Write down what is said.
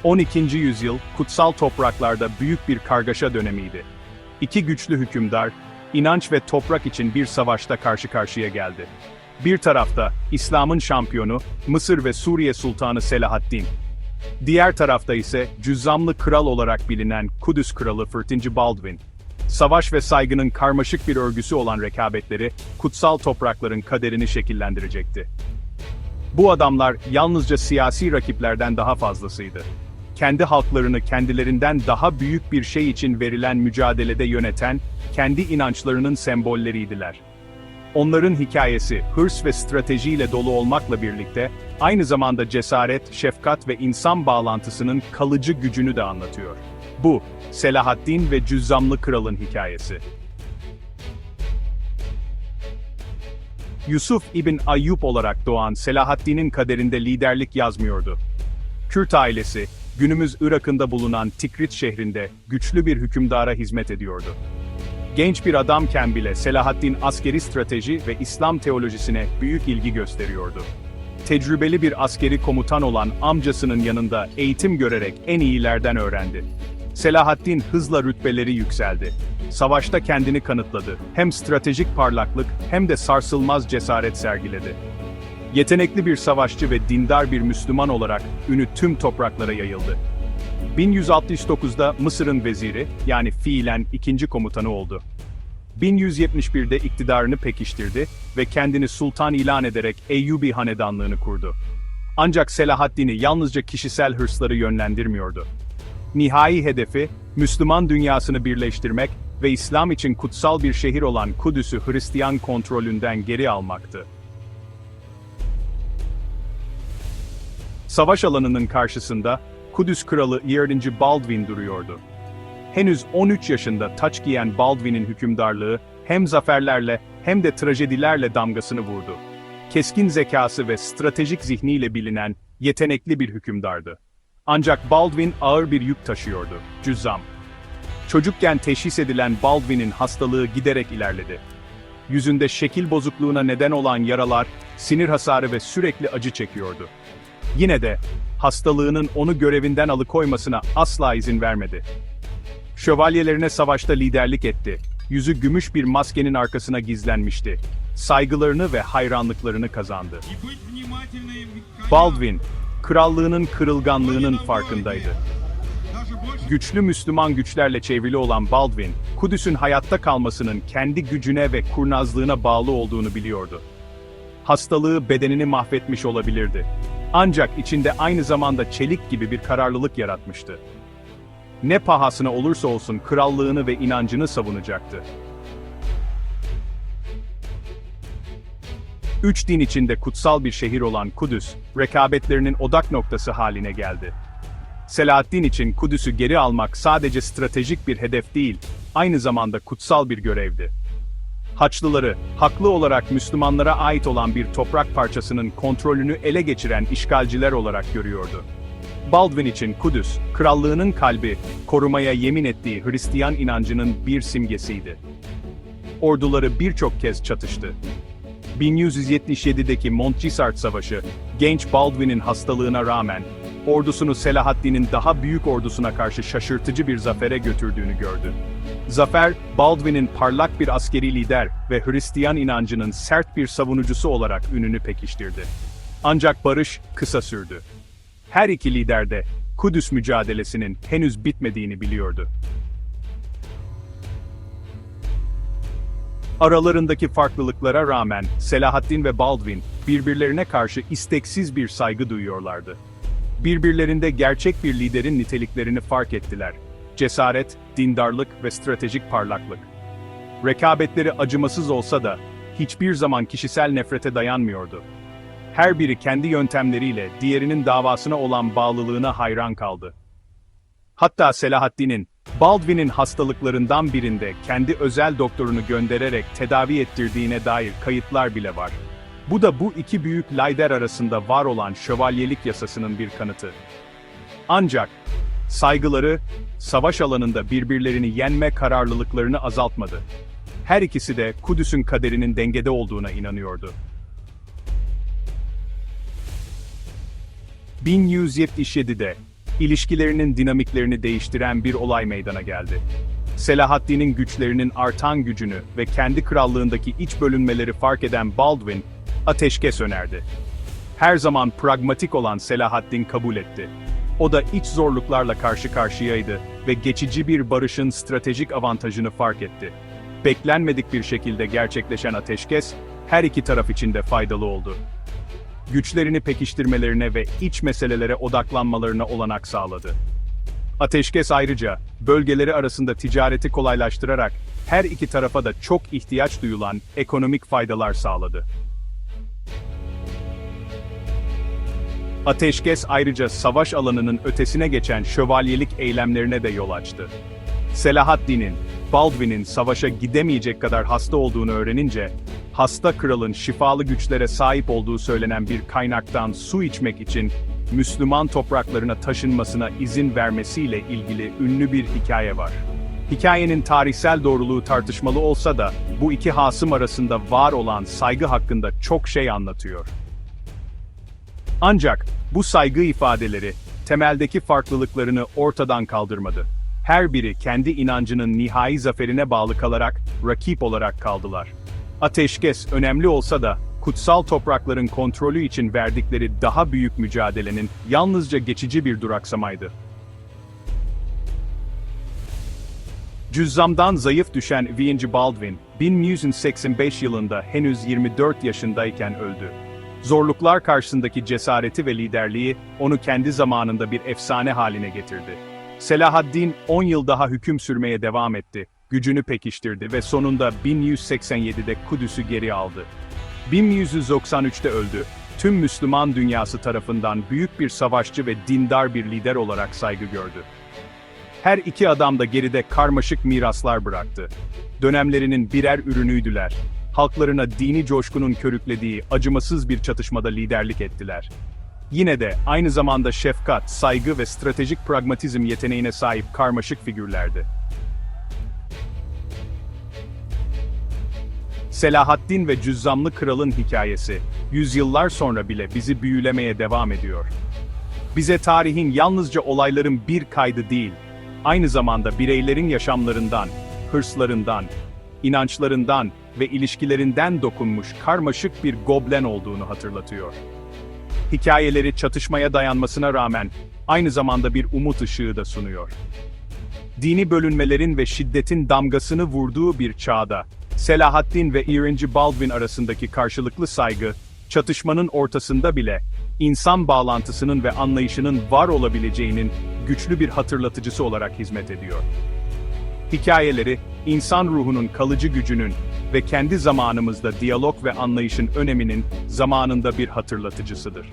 12. yüzyıl, kutsal topraklarda büyük bir kargaşa dönemiydi. İki güçlü hükümdar, inanç ve toprak için bir savaşta karşı karşıya geldi. Bir tarafta, İslam'ın şampiyonu, Mısır ve Suriye Sultanı Selahaddin. Diğer tarafta ise, cüzzamlı kral olarak bilinen Kudüs Kralı 4. Baldwin. Savaş ve saygının karmaşık bir örgüsü olan rekabetleri, kutsal toprakların kaderini şekillendirecekti. Bu adamlar yalnızca siyasi rakiplerden daha fazlasıydı. Kendi halklarını kendilerinden daha büyük bir şey için verilen mücadelede yöneten, kendi inançlarının sembolleriydiler. Onların hikayesi, hırs ve stratejiyle dolu olmakla birlikte, aynı zamanda cesaret, şefkat ve insan bağlantısının kalıcı gücünü de anlatıyor. Bu, Selahaddin ve Cüzzamlı Kral'ın hikayesi. Yusuf İbn Ayyub olarak doğan Selahaddin'in kaderinde liderlik yazmıyordu. Kürt ailesi, günümüz Irak'ında bulunan Tikrit şehrinde güçlü bir hükümdara hizmet ediyordu. Genç bir adamken bile Selahaddin askeri strateji ve İslam teolojisine büyük ilgi gösteriyordu. Tecrübeli bir askeri komutan olan amcasının yanında eğitim görerek en iyilerden öğrendi. Selahaddin hızla rütbeleri yükseldi. Savaşta kendini kanıtladı. Hem stratejik parlaklık hem de sarsılmaz cesaret sergiledi. Yetenekli bir savaşçı ve dindar bir Müslüman olarak ünü tüm topraklara yayıldı. 1169'da Mısır'ın veziri, yani fiilen ikinci komutanı oldu. 1171'de iktidarını pekiştirdi ve kendini sultan ilan ederek Eyyubi hanedanlığını kurdu. Ancak Selahaddin'i yalnızca kişisel hırsları yönlendirmiyordu. Nihai hedefi, Müslüman dünyasını birleştirmek ve İslam için kutsal bir şehir olan Kudüs'ü Hristiyan kontrolünden geri almaktı. Savaş alanının karşısında, Kudüs Kralı 2. Baldwin duruyordu. Henüz 13 yaşında taç giyen Baldwin'in hükümdarlığı, hem zaferlerle hem de trajedilerle damgasını vurdu. Keskin zekası ve stratejik zihniyle bilinen, yetenekli bir hükümdardı. Ancak Baldwin ağır bir yük taşıyordu, cüzzam. Çocukken teşhis edilen Baldwin'in hastalığı giderek ilerledi. Yüzünde şekil bozukluğuna neden olan yaralar, sinir hasarı ve sürekli acı çekiyordu. Yine de, hastalığının onu görevinden alıkoymasına asla izin vermedi. Şövalyelerine savaşta liderlik etti. Yüzü gümüş bir maskenin arkasına gizlenmişti. Saygılarını ve hayranlıklarını kazandı. Baldwin, krallığının kırılganlığının farkındaydı. Güçlü Müslüman güçlerle çevrili olan Baldwin, Kudüs'ün hayatta kalmasının kendi gücüne ve kurnazlığına bağlı olduğunu biliyordu. Hastalığı bedenini mahvetmiş olabilirdi. Ancak içinde aynı zamanda çelik gibi bir kararlılık yaratmıştı. Ne pahasına olursa olsun krallığını ve inancını savunacaktı. Üç din içinde kutsal bir şehir olan Kudüs, rekabetlerinin odak noktası haline geldi. Selahaddin için Kudüs'ü geri almak sadece stratejik bir hedef değil, aynı zamanda kutsal bir görevdi. Haçlıları, haklı olarak Müslümanlara ait olan bir toprak parçasının kontrolünü ele geçiren işgalciler olarak görüyordu. Baldwin için Kudüs, krallığının kalbi, korumaya yemin ettiği Hristiyan inancının bir simgesiydi. Orduları birçok kez çatıştı. 1177'deki Montgisart Savaşı, genç Baldwin'in hastalığına rağmen, ordusunu Selahaddin'in daha büyük ordusuna karşı şaşırtıcı bir zafere götürdüğünü gördü. Zafer, Baldwin'in parlak bir askeri lider ve Hristiyan inancının sert bir savunucusu olarak ününü pekiştirdi. Ancak barış kısa sürdü. Her iki lider de Kudüs mücadelesinin henüz bitmediğini biliyordu. Aralarındaki farklılıklara rağmen Selahaddin ve Baldwin birbirlerine karşı isteksiz bir saygı duyuyorlardı. Birbirlerinde gerçek bir liderin niteliklerini fark ettiler. Cesaret, dindarlık ve stratejik parlaklık. Rekabetleri acımasız olsa da hiçbir zaman kişisel nefrete dayanmıyordu. Her biri kendi yöntemleriyle diğerinin davasına olan bağlılığına hayran kaldı. Hatta Selahaddin'in, Baldwin'in hastalıklarından birinde kendi özel doktorunu göndererek tedavi ettirdiğine dair kayıtlar bile var. Bu da bu iki büyük lider arasında var olan şövalyelik yasasının bir kanıtı. Ancak, saygıları, savaş alanında birbirlerini yenme kararlılıklarını azaltmadı. Her ikisi de Kudüs'ün kaderinin dengede olduğuna inanıyordu. 1177'de, ilişkilerinin dinamiklerini değiştiren bir olay meydana geldi. Selahaddin'in güçlerinin artan gücünü ve kendi krallığındaki iç bölünmeleri fark eden Baldwin, ateşkes önerdi. Her zaman pragmatik olan Selahaddin kabul etti. O da iç zorluklarla karşı karşıyaydı ve geçici bir barışın stratejik avantajını fark etti. Beklenmedik bir şekilde gerçekleşen ateşkes, her iki taraf için de faydalı oldu. Güçlerini pekiştirmelerine ve iç meselelere odaklanmalarına olanak sağladı. Ateşkes ayrıca, bölgeleri arasında ticareti kolaylaştırarak, her iki tarafa da çok ihtiyaç duyulan ekonomik faydalar sağladı. Ateşkes ayrıca savaş alanının ötesine geçen şövalyelik eylemlerine de yol açtı. Selahaddin'in, Baldwin'in savaşa gidemeyecek kadar hasta olduğunu öğrenince, hasta kralın şifalı güçlere sahip olduğu söylenen bir kaynaktan su içmek için Müslüman topraklarına taşınmasına izin vermesiyle ilgili ünlü bir hikaye var. Hikayenin tarihsel doğruluğu tartışmalı olsa da, bu iki hasım arasında var olan saygı hakkında çok şey anlatıyor. Ancak, bu saygı ifadeleri, temeldeki farklılıklarını ortadan kaldırmadı. Her biri kendi inancının nihai zaferine bağlı kalarak, rakip olarak kaldılar. Ateşkes önemli olsa da, kutsal toprakların kontrolü için verdikleri daha büyük mücadelenin yalnızca geçici bir duraksamaydı. Cüzzamdan zayıf düşen 1. Baldwin, 1185 yılında henüz 24 yaşındayken öldü. Zorluklar karşısındaki cesareti ve liderliği, onu kendi zamanında bir efsane haline getirdi. Selahaddin, 10 yıl daha hüküm sürmeye devam etti, gücünü pekiştirdi ve sonunda 1187'de Kudüs'ü geri aldı. 1193'te öldü, tüm Müslüman dünyası tarafından büyük bir savaşçı ve dindar bir lider olarak saygı gördü. Her iki adam da geride karmaşık miraslar bıraktı. Dönemlerinin birer ürünüydüler. Halklarına dini coşkunun körüklediği acımasız bir çatışmada liderlik ettiler. Yine de aynı zamanda şefkat, saygı ve stratejik pragmatizm yeteneğine sahip karmaşık figürlerdi. Selahaddin ve Cüzzamlı Kral'ın hikayesi, yüzyıllar sonra bile bizi büyülemeye devam ediyor. Bize tarihin yalnızca olayların bir kaydı değil, aynı zamanda bireylerin yaşamlarından, hırslarından, inançlarından ve ilişkilerinden dokunmuş karmaşık bir goblen olduğunu hatırlatıyor. Hikayeleri çatışmaya dayanmasına rağmen, aynı zamanda bir umut ışığı da sunuyor. Dini bölünmelerin ve şiddetin damgasını vurduğu bir çağda, Selahaddin ve 1. Baldwin arasındaki karşılıklı saygı, çatışmanın ortasında bile, insan bağlantısının ve anlayışının var olabileceğinin güçlü bir hatırlatıcısı olarak hizmet ediyor. Hikayeleri, insan ruhunun kalıcı gücünün ve kendi zamanımızda diyalog ve anlayışın öneminin zamanında bir hatırlatıcısıdır.